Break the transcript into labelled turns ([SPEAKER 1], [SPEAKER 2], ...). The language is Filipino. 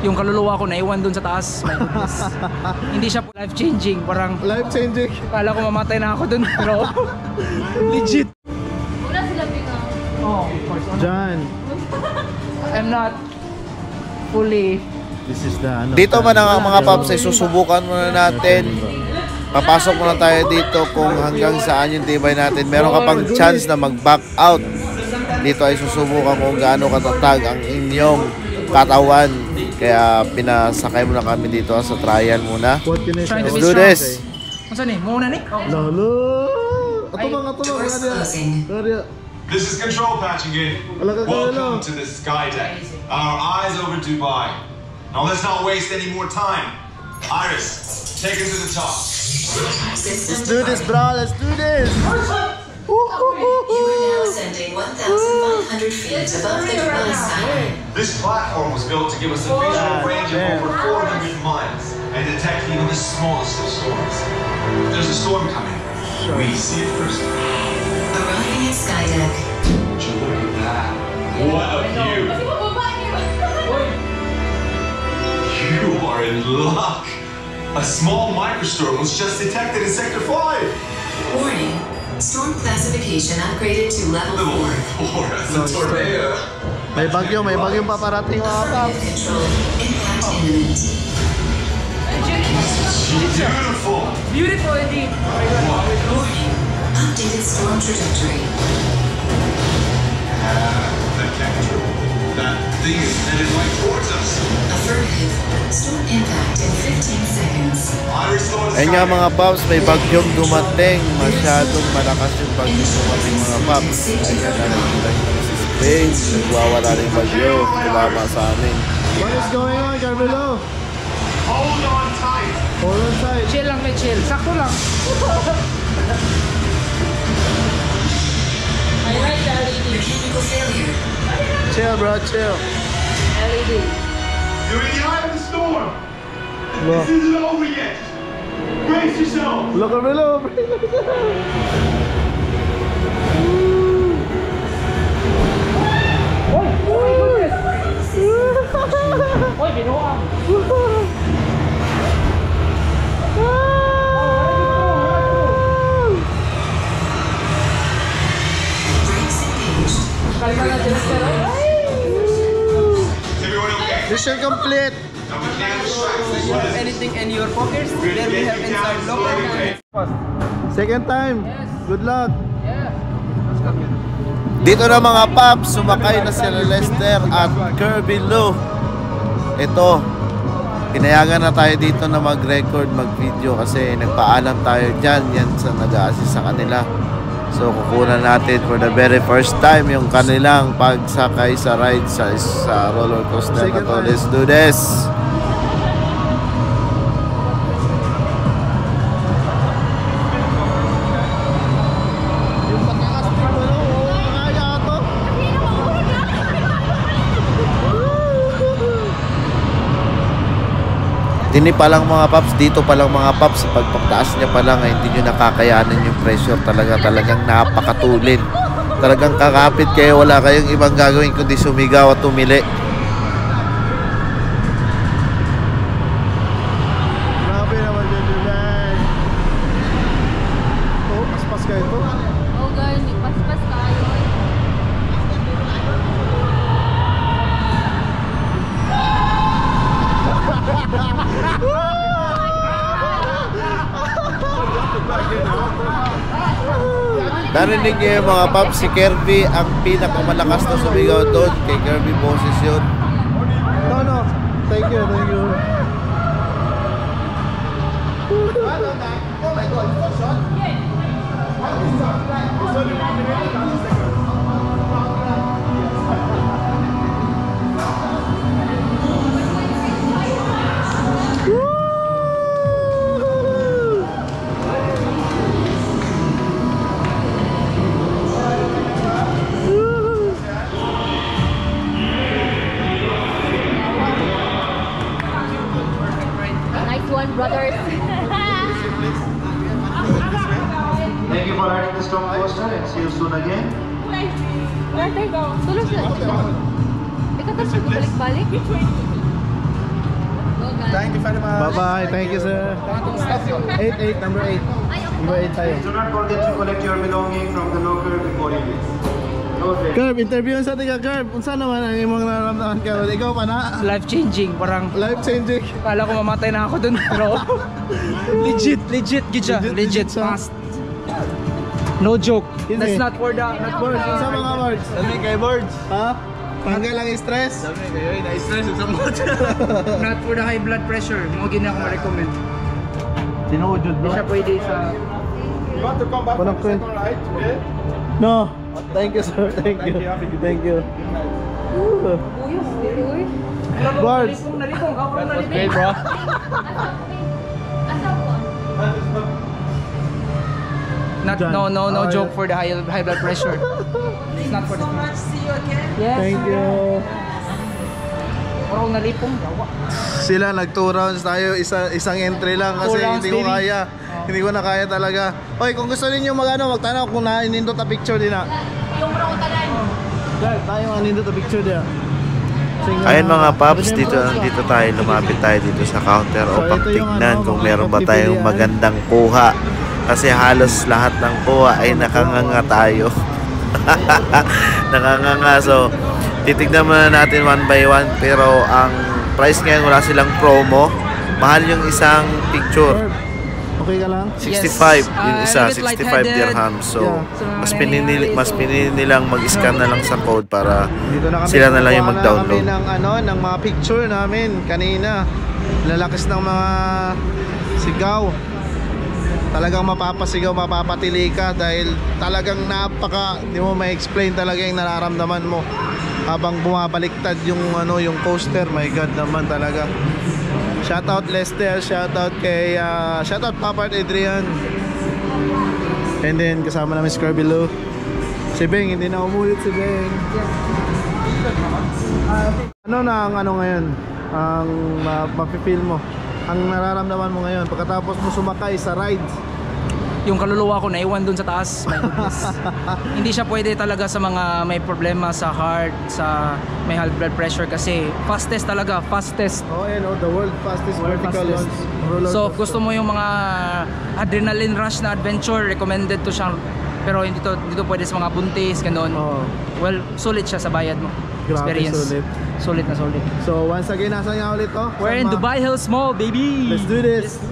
[SPEAKER 1] yung kaluluwa ko naiwan dun sa taas. Hindi siya life-changing, parang
[SPEAKER 2] Life-changing.
[SPEAKER 1] kala ko mamatay na ako dun, pero legit.
[SPEAKER 3] Wala sila bingang.
[SPEAKER 1] Oh, of course.
[SPEAKER 2] Jan.
[SPEAKER 1] I'm not fully.
[SPEAKER 2] This is the ano.
[SPEAKER 4] Dito man ang mga paps ay susubukan muna natin. Papasok muna tayo dito kung hanggang saan yung tibay natin. Meron ka pang chance na mag-back out. Dito ay susubukan kung gaano katatag ang inyong katawan. Kaya pinasakay muna kami dito sa trial muna.
[SPEAKER 2] What can I say?
[SPEAKER 4] Let's do this.
[SPEAKER 1] Masa ni? Muna ni?
[SPEAKER 2] Lalo. Ato mga.
[SPEAKER 5] This is control patching in. Welcome to the sky deck. Our eyes over Dubai. Now let's not waste any more time. Iris, take us to the top.
[SPEAKER 4] Let's do this, bro. Let's do this.
[SPEAKER 6] You are now ascending 1,500 feet above the Dubai skyline.
[SPEAKER 5] This platform was built to give us a visual range of over 400 miles and detect even the smallest of storms. If there's a storm coming, we see it first.
[SPEAKER 6] Arriving at Skydeck.
[SPEAKER 5] Would you look at that? What a view! You are in luck! A small microstorm was just detected in Sector 5!
[SPEAKER 6] Warning. Storm classification upgraded to level 4.
[SPEAKER 5] 4, that's a tornado!
[SPEAKER 2] May bagyong paparating mga paps.
[SPEAKER 6] Control. Impact imminent.
[SPEAKER 5] Beautiful!
[SPEAKER 1] Beautiful indeed.
[SPEAKER 6] Warning. Updated storm trajectory.
[SPEAKER 5] That can't be true. That thing is headed right towards us.
[SPEAKER 6] Affirmative. Storm impact in 15 seconds.
[SPEAKER 5] Iris saw the
[SPEAKER 4] Ayun nga mga paps, may bagyong dumating. Masyadong malakas yung bagyong dumating mga paps. Ayun na nakikita nyo si Space. Nagwawala rin bagyo. Tumama sa amin.
[SPEAKER 2] What is going on, Carmelo?
[SPEAKER 5] Hold on tight!
[SPEAKER 2] Hold on tight.
[SPEAKER 1] Chill lang, may chill. Sakto lang.
[SPEAKER 3] I like the LED.
[SPEAKER 6] Mechanical failure.
[SPEAKER 2] Chill, bro. Chill.
[SPEAKER 3] LED.
[SPEAKER 5] You're in the eye of the storm!
[SPEAKER 2] Look.
[SPEAKER 5] This isn't over yet! Brace yourself!
[SPEAKER 2] Look, Carmelo.
[SPEAKER 1] Oy, binuang.
[SPEAKER 6] Brakes engaged.
[SPEAKER 5] Everyone okay?
[SPEAKER 2] Mission complete.
[SPEAKER 5] Now we can't distract.
[SPEAKER 1] Anything in your pockets, there we have inside locker.
[SPEAKER 2] Second time. Good luck.
[SPEAKER 4] Dito na mga paps, sumakay na sila Lester at Kirby Lou. Ito, pinayagan na tayo dito na mag-record, mag-video kasi nagpaalam tayo dyan, yan sa nag-a-assist sa kanila. So kukunan natin for the very first time yung kanilang pagsakay sa ride sa roller coaster na to. Let's do this! Dini pa lang mga paps, dito pa lang mga paps, sa pagpagtaas niya pa lang ay hindi nyo nakakayanin yung pressure talagang napakatulin. Talagang kakapit kayo, wala kayong ibang gagawin kundi sumigaw at tumili.
[SPEAKER 2] Grabe naman yun, Julan. Oh, paspas kayo to.
[SPEAKER 3] Oh, girl, may paspas tayo.
[SPEAKER 4] Narinig niyo yung mga paps, si Kirby ang pinakamalakas na sumigaw doon. Kay Kirby boses yun.
[SPEAKER 2] No. Thank you.
[SPEAKER 3] Nice one, brothers.
[SPEAKER 7] Thank you for riding the storm coaster and see you soon again.
[SPEAKER 3] Tulog sila. Ikaw tapos balik-balik?
[SPEAKER 2] Thank you very much. Bye-bye. Thank you, sir. 8, number 8. Number 8 tayo.
[SPEAKER 7] Do not forget to collect your belongings from the locker before you leave. Okay.
[SPEAKER 2] Curb, interview sa tiga Curb. Unsa naman ang imong nararamdaman ka? Ikaw pa na?
[SPEAKER 1] Life changing, parang
[SPEAKER 2] Life changing.
[SPEAKER 1] kala ko mamatay na ako dun, pero legit gid siya. Legit
[SPEAKER 2] siya.
[SPEAKER 1] fast. No joke.
[SPEAKER 2] Hindi.
[SPEAKER 1] That's not for the
[SPEAKER 2] Words, unsa mga words?
[SPEAKER 8] Dami kay boards.
[SPEAKER 2] Ha? Tanggal lang yung stress.
[SPEAKER 8] Dami kayo, na-stress sa mga.
[SPEAKER 1] not for the high blood pressure. Mo gina ako ma-recommend.
[SPEAKER 2] Tinuod
[SPEAKER 1] Hindi siya pwede sa
[SPEAKER 8] You want to come back
[SPEAKER 2] Walang
[SPEAKER 8] for the second ride today?
[SPEAKER 2] No. Thank you, sir. Thank you. Thank you. Words.
[SPEAKER 1] Nalipong, ako
[SPEAKER 8] That was great, bro.
[SPEAKER 1] Not,
[SPEAKER 2] John.
[SPEAKER 1] no
[SPEAKER 2] Oh,
[SPEAKER 1] joke
[SPEAKER 2] yeah.
[SPEAKER 1] for the high blood pressure. It's not for the Yes.
[SPEAKER 2] Thank you.
[SPEAKER 1] Parang nalipong. Yawa.
[SPEAKER 2] Sila nag 2 rounds tayo, isang entry lang kasi
[SPEAKER 1] 2 rounds,
[SPEAKER 2] hindi ko
[SPEAKER 1] baby.
[SPEAKER 2] kaya. Hindi ko na kaya talaga. Hoy, kung gusto niyo magtanaw kung nainindot ta picture din na.
[SPEAKER 3] Yung rautalan.
[SPEAKER 2] Dahil tayo anindot ta picture dia.
[SPEAKER 4] Ayun mga paps, dito tayo, lumapit tayo dito sa counter
[SPEAKER 2] So,
[SPEAKER 4] upang
[SPEAKER 2] ito yung
[SPEAKER 4] tignan
[SPEAKER 2] ano,
[SPEAKER 4] kung
[SPEAKER 2] mga
[SPEAKER 4] meron ba tayong
[SPEAKER 2] pagpipilian.
[SPEAKER 4] magandang kuha. Kasi halos lahat ng kuha ay nakanganga tayo. Nakanganga, so titignan muna natin one by one. Pero ang price ngayon, wala silang promo. Mahal yung isang picture.
[SPEAKER 2] Okay ka lang?
[SPEAKER 4] 65 yung
[SPEAKER 1] Yes.
[SPEAKER 4] isa,
[SPEAKER 1] A little
[SPEAKER 4] 65
[SPEAKER 1] lightheaded.
[SPEAKER 4] dirhams. So,
[SPEAKER 2] Yeah.
[SPEAKER 4] mas pinili nilang mag-scan na lang sa code para
[SPEAKER 2] Dito na kami.
[SPEAKER 4] sila na lang yung
[SPEAKER 2] Kukuha na
[SPEAKER 4] mag-download.
[SPEAKER 2] kami ng mga picture namin kanina. Lalakas ng mga sigaw. Talagang mapapasigaw, mapapatili ka dahil talagang hindi mo ma-explain talaga yung nararamdaman mo habang bumabaliktad yung yung coaster. My God naman talaga. Shoutout Lester, shoutout kay shoutout Papa Adrian. And then kasama namin si Kirby Lou. Si Beng, hindi na umulit si Beng. Ano na ang ngayon? Ang mapipil mo? Ang nararamdaman mo ngayon pagkatapos mo sumakay sa ride?
[SPEAKER 1] Yung kaluluwa ko naiwan dun sa taas. My goodness. Hindi siya pwede talaga sa mga may problema sa heart, sa may high blood pressure kasi fastest talaga, fastest.
[SPEAKER 2] Oh, the world fastest vertical
[SPEAKER 1] fastest.
[SPEAKER 2] roller
[SPEAKER 1] So
[SPEAKER 2] coaster.
[SPEAKER 1] gusto mo yung mga adrenaline rush na adventure, recommended to siya. Pero hindi to pwede sa mga buntis, ganun.
[SPEAKER 2] Oh,
[SPEAKER 1] Well, sulit siya sa bayad mo.
[SPEAKER 2] grabe,
[SPEAKER 1] Experience.
[SPEAKER 2] sulit.
[SPEAKER 1] Sulit na sulit.
[SPEAKER 2] So once again, nasa nga ulit to?
[SPEAKER 1] We're in Dubai Hills Mall, baby!
[SPEAKER 2] Let's do this!